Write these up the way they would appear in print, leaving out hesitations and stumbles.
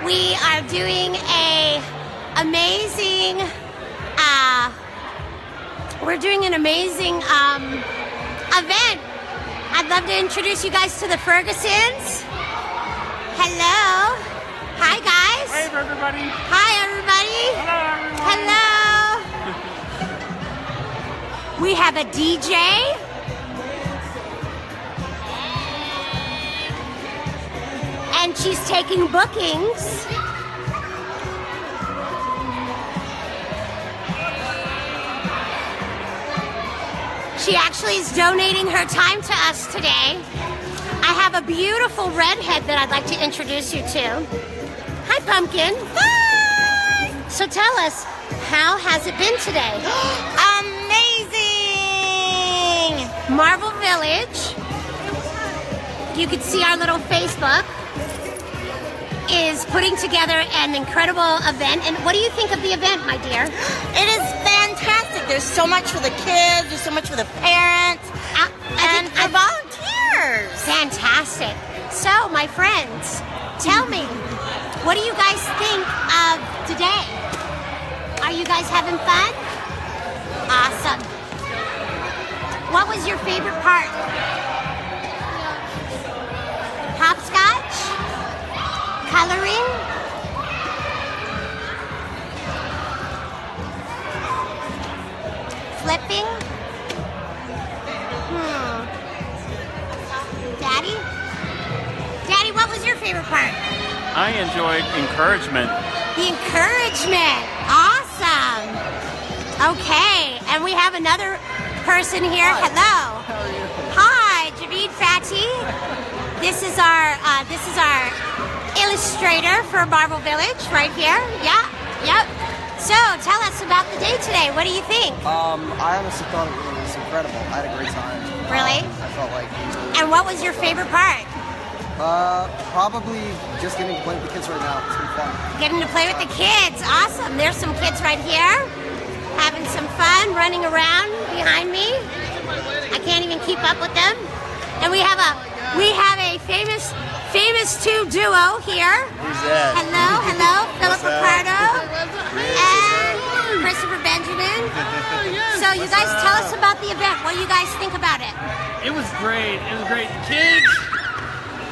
We are doing an amazing event. I'd love to introduce you guys to the Fergusons. Hello. Hi, guys. Wave, everybody. Hi, everybody. Hello, everyone. Hello. We have a DJ. And she's taking bookings. She actually is donating her time to us today. I have a beautiful redhead that I'd like to introduce you to. Hi, Pumpkin. Hi! So tell us, how has it been today? Amazing! Marvel Village, you can see our little Facebook, is putting together an incredible event. And what do you think of the event, my dear? It is fantastic. There's so much for the kids, there's so much for the parents, and for volunteers. Fantastic. So, my friends, tell me, what do you guys think of today? Are you guys having fun? Awesome. What was your favorite part? Hopscotch? Coloring? Flipping? Daddy? Daddy, what was your favorite part? I enjoyed encouragement. The encouragement. Awesome. Okay, and we have another person here. Hi. Hello. How are you? Hi, Candice Fathi. This is our illustrator for Marvel Village right here. Yeah. Yep. So tell us about the day today. What do you think? I honestly thought it was incredible. I had a great time. Really? I felt like And what was your favorite part? probably just getting to play with the kids right now. It's been fun. Getting to play with the kids. Awesome. There's some kids right here having some fun, running around behind me. I can't even keep up with them. And we have a famous tube duo here. Who's that? Hello, Philip What's up? Ricardo and Christopher Benjamin. So you guys tell us about the event. What do you guys think about it? It was great. It was great. The kids,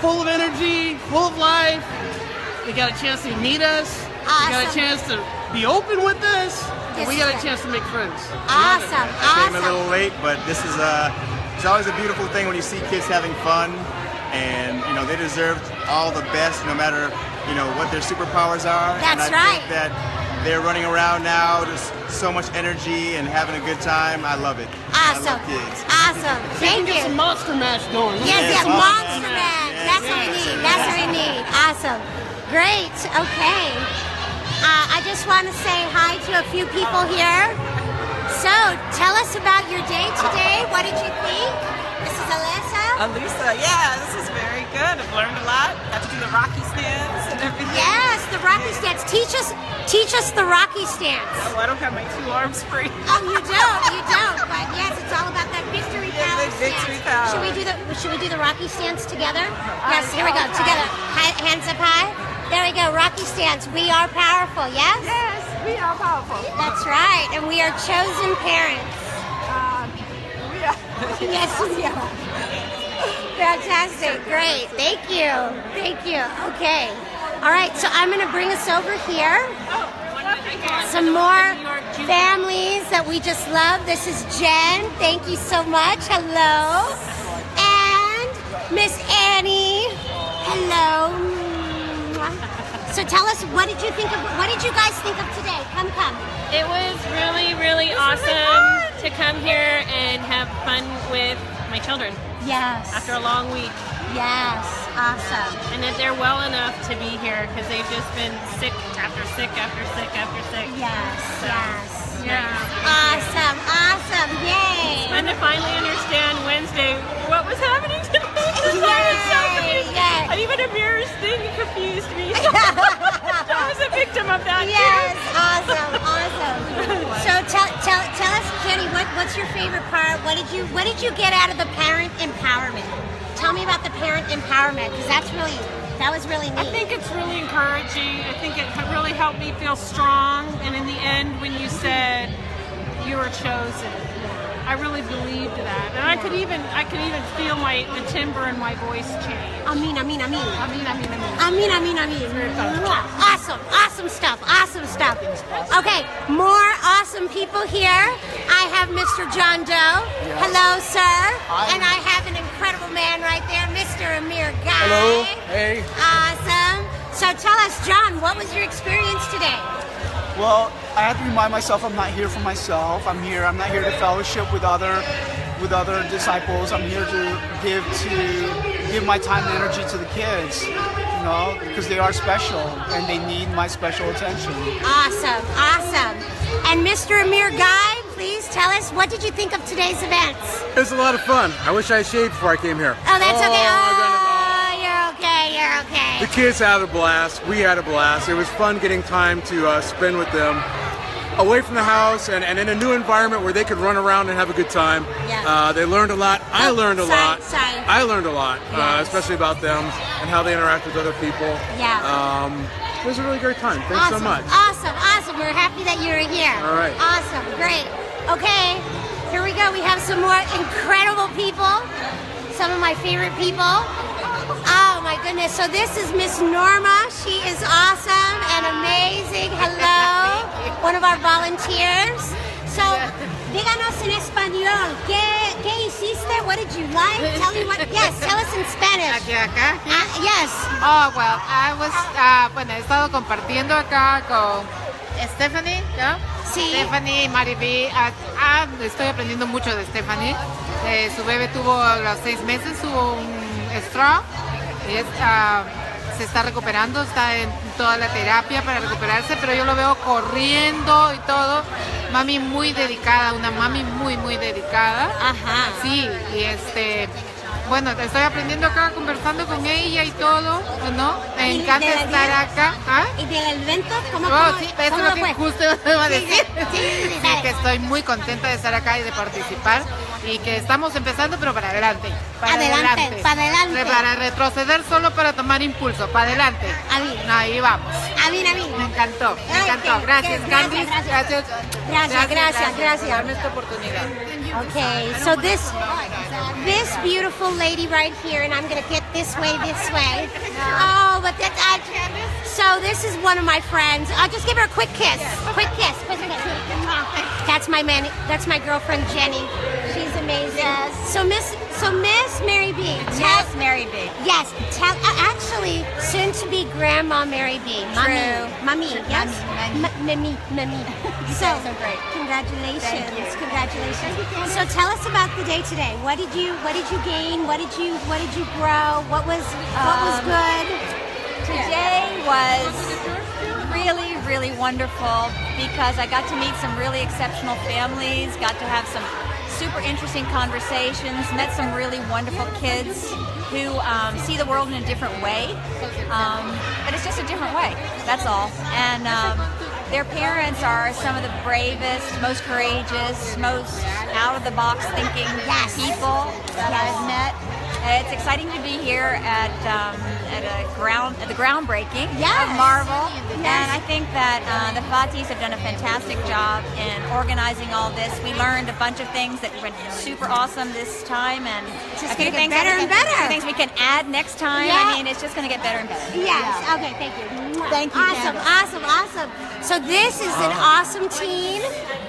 full of energy, full of life. They got a chance to meet us. They got a Awesome. chance to be open with us. And we This got is a chance to make friends. Awesome, I came a awesome. little late, but this is it's always a beautiful thing when you see kids having fun, and they deserve all the best, no matter what their superpowers are. That's and I right. think that they're running around now, just so much energy and having a good time. I love it. I Awesome. love kids. Awesome. Thank Get some you. monster mash going. Yes, Yes, Monster Monster Man. Man. That's what we need. That's what we need. Awesome. Great. Okay. I just want to say hi to a few people here. So, tell us about your day today. What did you think? This is Alyssa. Alisa, yeah, this is very good. I've learned a lot. Got to do the Rocky stance and everything. Yes, the Rocky stance. Teach us the Rocky stance. Oh, I don't have my 2 arms free. Oh, you don't. But yes, it's all about that victory Yeah, power the victory stance. power. Should we do the Rocky stance together? Yes, here we go. Together. Hands up high. There we go. Rocky stance. We are powerful. Yes? Yes, we are powerful. That's right. And we are chosen parents. We are. Yes, we are. Fantastic. Great. Thank you. Okay. All right. So I'm going to bring us over here. Some more families that we just love. This is Jen. Thank you so much. Hello. And Miss Annie. Hello. So tell us, what did you guys think of today? Come. It was really awesome to come here and have fun with my children Yes. after a long week. Yes. Awesome. And that they're well enough to be here because they've just been sick after sick after sick after sick. Yes. So, Yes. Yeah. Awesome. Yay. And to finally understand Wednesday what was happening to me. Yay. And even a mirror's thing confused me. I was a victim of that Yes, too. awesome. So tell us, Kenny, what's your favorite part? What did you get out of the parent empowerment? Tell me about the parent empowerment, because that's That was really neat. I think it's really encouraging. I think it really helped me feel strong. And in the end, when you said you were chosen, I really believed that, and I could even feel the timbre in my voice change. Amin. Awesome stuff. Okay, more awesome people here. I have Mr. John Doe. Yes. Hello, sir. Hi. And I have an incredible man right there, Mr. Amir Guy. Hello. Hey. Awesome. So tell us, John, what was your experience today? Well, I have to remind myself I'm not here for myself. I'm not here to fellowship with other disciples. I'm here to give my time and energy to the kids, because they are special and they need my special attention. Awesome. And Mr. Amir Guy, please tell us, what did you think of today's events? It was a lot of fun. I wish I shaved before I came here. Oh, that's okay. You're okay. The kids had a blast. We had a blast. It was fun getting time to spend with them away from the house and in a new environment where they could run around and have a good time. Yeah. They learned a lot. I learned a lot. Sorry. I learned a lot, Yes. especially about them and how they interact with other people. Yeah. It was a really great time. Thanks so much. Awesome. We're happy that you're here. All right. Awesome. Great. Okay. Here we go. We have some more incredible people. Some of my favorite people. Oh my goodness. So this is Miss Norma. She is awesome and amazing. Hello. One of our volunteers. So, díganos en español. ¿Qué hiciste? What did you like? Tell me what. Yes, tell us in Spanish. Acá. Yes. Oh, well, I was, he estado compartiendo acá con Stephanie, ¿no? Sí. Stephanie, Maribí. Estoy aprendiendo mucho de Stephanie. Su bebé tuvo a los 6 meses, tuvo un stroke. Se está recuperando, está en toda la terapia para recuperarse, pero yo lo veo corriendo y todo. Mami muy dedicada, una mami muy dedicada. Ajá. Sí, y bueno, estoy aprendiendo acá, conversando con ella y todo, ¿no? Me encanta estar acá. ¿Ah? ¿Y del evento? ¿Cómo Sí, eso es lo que fue? justo iba a decir. Sí, Sí, que estoy muy contenta de estar acá y de participar y que estamos empezando, pero para adelante. Para adelante. Para retroceder solo para tomar impulso. Para adelante. Ahí vamos. Amin. Me encantó. Gracias, Candice. Gracias. Darme esta oportunidad. Okay, so this beautiful lady right here, and I'm gonna get this way. Oh, but so this is one of my friends. I'll just give her a quick kiss. That's my man. That's my girlfriend Jenny. She's amazing. Yes. So Miss Mary B. Yes, Mary B. Yes. Actually, soon to be Grandma Mary B. Mommy. Yes. Mimi. So great. Congratulations. Thank you. Congratulations. So tell us about the day today. What did you gain? What did you grow? What was good? Today was really wonderful because I got to meet some really exceptional families, got to have some super interesting conversations, met some really wonderful kids who see the world in a different way, but it's just a different way, that's all. And their parents are some of the bravest, most courageous, most out-of-the-box thinking people that I've met. It's exciting to be here at the groundbreaking of Marvel, and I think that the Fathis have done a fantastic job in organizing all this. We learned a bunch of things that went super awesome this time, and Just a few gonna get things better and better. things we can add next time. Yeah. I mean, it's just going to get better and better. Yes. Okay. Thank you. Thank you, Awesome. So this is an awesome team.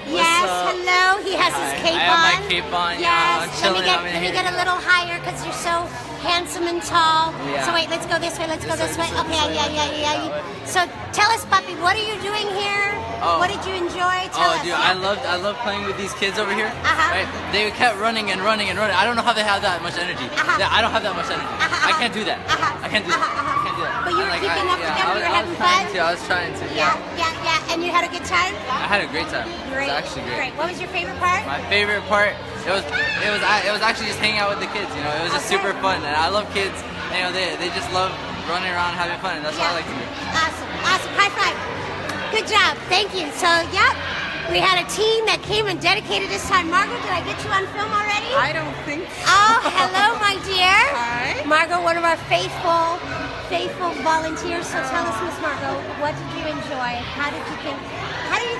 Yes. Hello. He has his cape on. I have my cape on. Yes. I'm Let chilling. me get a little higher because you're so handsome and tall. Yeah. So wait, let's go this way. Okay. Yeah. So tell us, Puppy, what are you doing here? Oh. What did you enjoy? Tell us. Dude, I love playing with these kids over here. Uh-huh. Right? They kept running. I don't know how they have that much energy. I don't have that much energy. I can't do that. I can't do that. But you were keeping up with them. You were having fun. I was trying to. Yeah. And you had a good time. I had a great time. Great. It was actually great. What was your favorite part? My favorite part, it was actually just hanging out with the kids. It was just super fun, and I love kids. And, they just love running around having fun, and that's what I like to do. Awesome. High five. Good job. Thank you. So, we had a team that came and dedicated this time. Margot, did I get you on film already? I don't think so. Oh, hello, my dear. Hi. Margot, one of our faithful faithful volunteers. So tell us, Miss Margot, what did you enjoy? How did you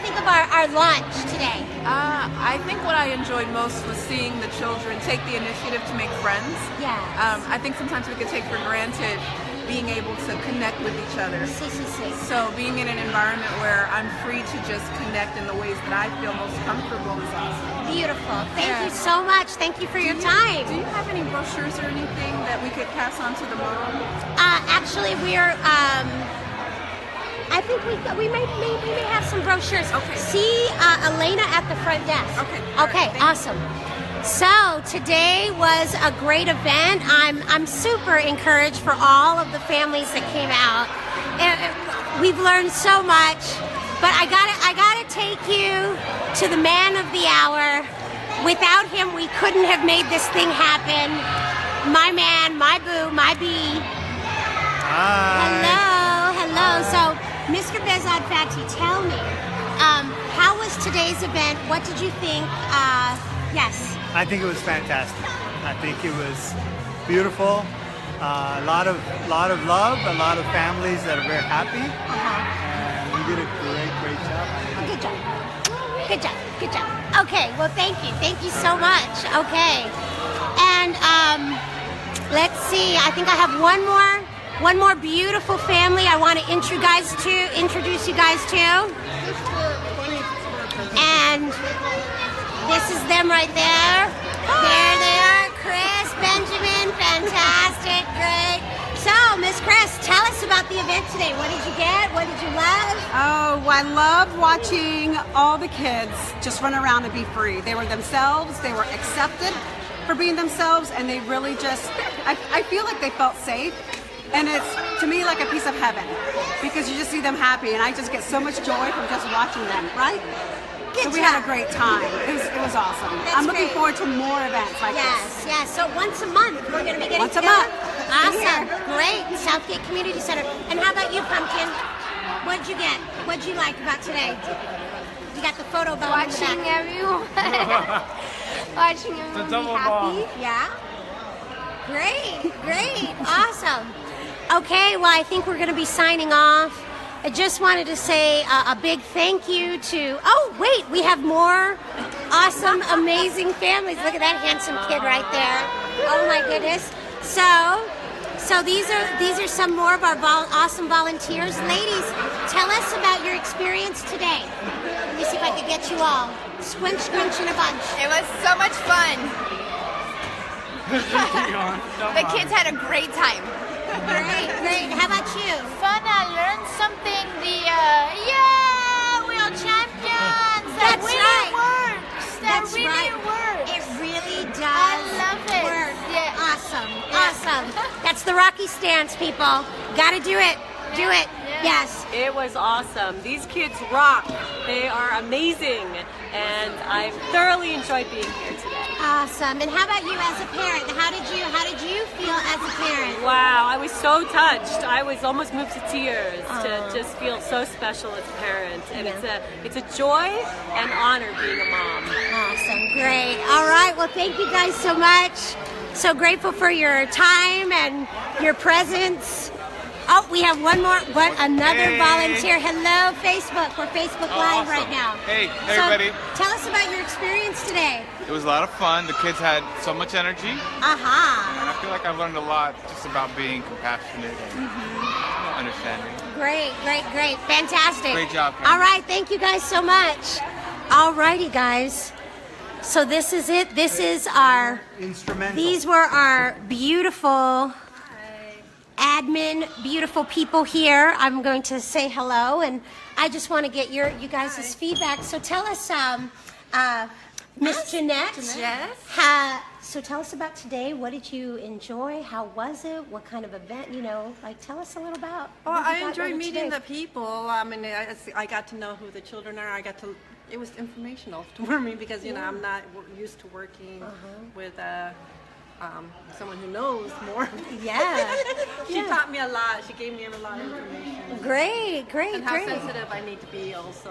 think of our launch today? I think what I enjoyed most was seeing the children take the initiative to make friends. Yes. I think sometimes we could take for granted being able to connect with each other. So being in an environment where I'm free to just connect in the ways that I feel most comfortable is awesome. Beautiful. Thank you so much. Thank you for your time. Do you have any brochures or anything that we could pass on to the mom? Actually, we're. I think we may have some brochures. Okay. See Elena at the front desk. Okay. Okay. Awesome. So today was a great event. I'm super encouraged for all of the families that came out. We've learned so much, but I gotta take you to the man of the hour. Without him, we couldn't have made this thing happen. My man, my boo, my bee. Hi. Hello. So, Mr. Behzad Fathi, tell me, how was today's event? What did you think? Yes. I think it was fantastic. I think it was beautiful. A lot of love, a lot of families that are very happy. And we did a great job. Good job. Okay, well, thank you so much. Okay, and let's see. I think I have one more beautiful family I want to introduce you guys to, and this is them right there. There they are, Chris, Benjamin, fantastic, great. So, Miss Chris, tell us about the event today. What did you get? What did you love? Oh, I loved watching all the kids just run around and be free. They were themselves, they were accepted for being themselves, and they really just, I feel like they felt safe. And it's, to me, like a piece of heaven, because you just see them happy, and I just get so much joy from just watching them, right? So we had a great time. It was awesome. I'm looking forward to more events like this. Yes. So once a month, we're going to be getting Once a together. month. Awesome. Great. Southgate Community Center. And how about you, Pumpkin? What'd you get? What'd you like about today? You got the photo ball in the back. Watching everyone be happy. Yeah. Great. Awesome. Okay, well, I think we're going to be signing off. I just wanted to say a big thank you to, we have more awesome, amazing families. Look at that handsome kid right there. Oh my goodness. So these are some more of our awesome volunteers. Ladies, tell us about your experience today. Let me see if I can get you all. Squinch in a bunch. It was so much fun. The kids had a great time. Great. How about you? Fun. I learned something. We are champions. That really works. That really works. It really does. I love it. Work. Yeah. Awesome. That's the Rocky stance, people. Gotta do it. Do it. Yes. It was awesome. These kids rock. They are amazing, and I thoroughly enjoyed being here today. Awesome. And how about you as a parent? How did you feel as a parent? Wow, I was so touched. I was almost moved to tears to just feel so special as a parent, and it's a joy and honor being a mom. Awesome. Great. All right. Well, thank you guys so much. So grateful for your time and your presence. Oh, we have another volunteer. Hello, Facebook. We're Facebook Live right now. Hey, So, everybody. Tell us about your experience today. It was a lot of fun. The kids had so much energy. And I feel like I've learned a lot just about being compassionate and understanding. Great. Fantastic. Great job, Candice. All right. Thank you guys so much. All righty, guys. So this is it. This is our instrumental. These were our beautiful admin, beautiful people here. I'm going to say hello, and I just want to get you guys' feedback. So tell us, Miss Jeanette. Yes. So tell us about today. What did you enjoy? How was it? What kind of event? Tell us a little about. Well, what you I got enjoyed going meeting today. the people. I mean, I got to know who the children are. It was informational for me because I'm not used to working with someone who knows more. She taught me a lot. She gave me a lot of information. Great. And how sensitive I need to be also.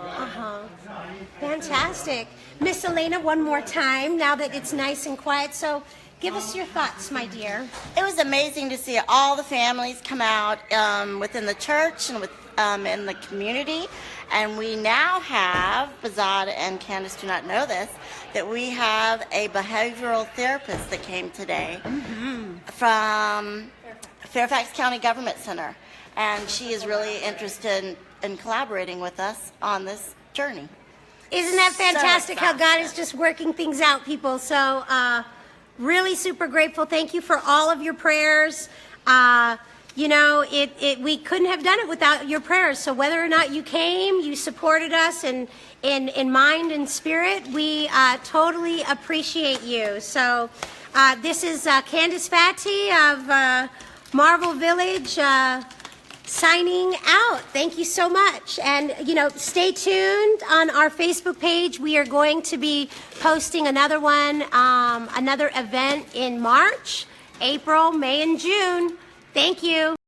Fantastic. Miss Elena, one more time, now that it's nice and quiet. So Give us your thoughts, my dear. It was amazing to see all the families come out within the church and in the community. And we now have, Bazad and Candice do not know this, that we have a behavioral therapist that came today from Fairfax County Government Center. And she is really interested in collaborating with us on this journey. Isn't that fantastic how God is just working things out, people? So really super grateful. Thank you for all of your prayers. You know, we couldn't have done it without your prayers. So whether or not you came, you supported us in mind and spirit, we totally appreciate you. So this is Candice Fathi of Marvel Village signing out. Thank you so much. And, you know, stay tuned on our Facebook page. We are going to be posting another one, another event in March, April, May, and June. Thank you.